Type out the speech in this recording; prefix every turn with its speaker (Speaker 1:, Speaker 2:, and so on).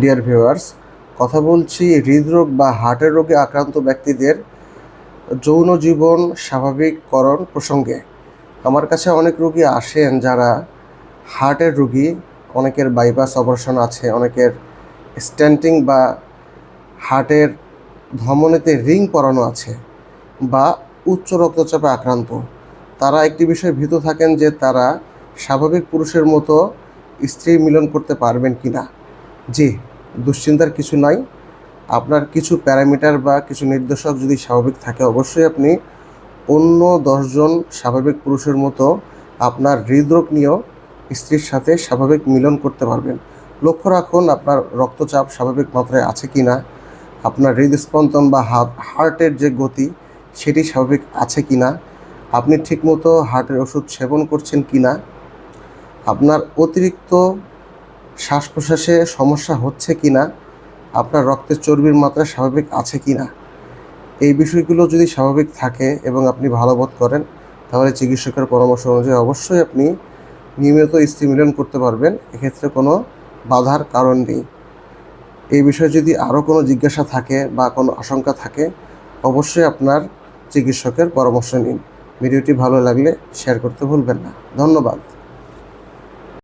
Speaker 1: Dear viewers, কথা বলছি হৃদরোগ বা হার্টের রোগে আক্রান্ত ব্যক্তিদের যৌন জীবন স্বাভাবিককরণ প্রসঙ্গে। আমার কাছে অনেক রোগী আসেন যারা হার্টের রোগী, অনেকের বাইপাস অপারেশন আছে, অনেকের স্ট্যান্টিং বা হার্টের ধমনীতে রিং পরানো আছে বা উচ্চ রক্তচাপে আক্রান্ত। তারা একটি বিষয়ে ভীত থাকেন যে তারা স্বাভাবিক পুরুষের মতো স্ত্রী মিলন করতে পারবেন কি না। জি, দুশ্চিন্তার কিছু নাই। আপনার কিছু প্যারামিটার বা কিছু নির্দেশক যদি স্বাভাবিক থাকে, অবশ্যই আপনি অন্য 10 জন স্বাভাবিক পুরুষের মতো আপনার হৃদরোগ নিয়েও স্ত্রীর সাথে স্বাভাবিক মিলন করতে পারবেন। লক্ষ্য রাখুন আপনার রক্তচাপ স্বাভাবিক মাত্রায় আছে কি না, আপনার হৃদস্পন্দন বা হার্টের যে গতি সেটি স্বাভাবিক আছে কি না, আপনি ঠিকমতো হার্টের ওষুধ সেবন করছেন কি না, আপনার অতিরিক্ত শ্বাস প্রশ্বাসে সমস্যা হচ্ছে কি না, আপনার রক্তের চর্বির মাত্রা স্বাভাবিক আছে কি না। এই বিষয়গুলো যদি স্বাভাবিক থাকে এবং আপনি ভালো বোধ করেন, তাহলে চিকিৎসকের পরামর্শ অনুযায়ী অবশ্যই আপনি নিয়মিত স্ত্রী মিলন করতে পারবেন। এক্ষেত্রে কোনো বাধার কারণ নেই। এই বিষয়ে যদি আরও কোনো জিজ্ঞাসা থাকে বা কোনো আশঙ্কা থাকে, অবশ্যই আপনার চিকিৎসকের পরামর্শ নিন। ভিডিওটি ভালো লাগলে শেয়ার করতে ভুলবেন না। ধন্যবাদ।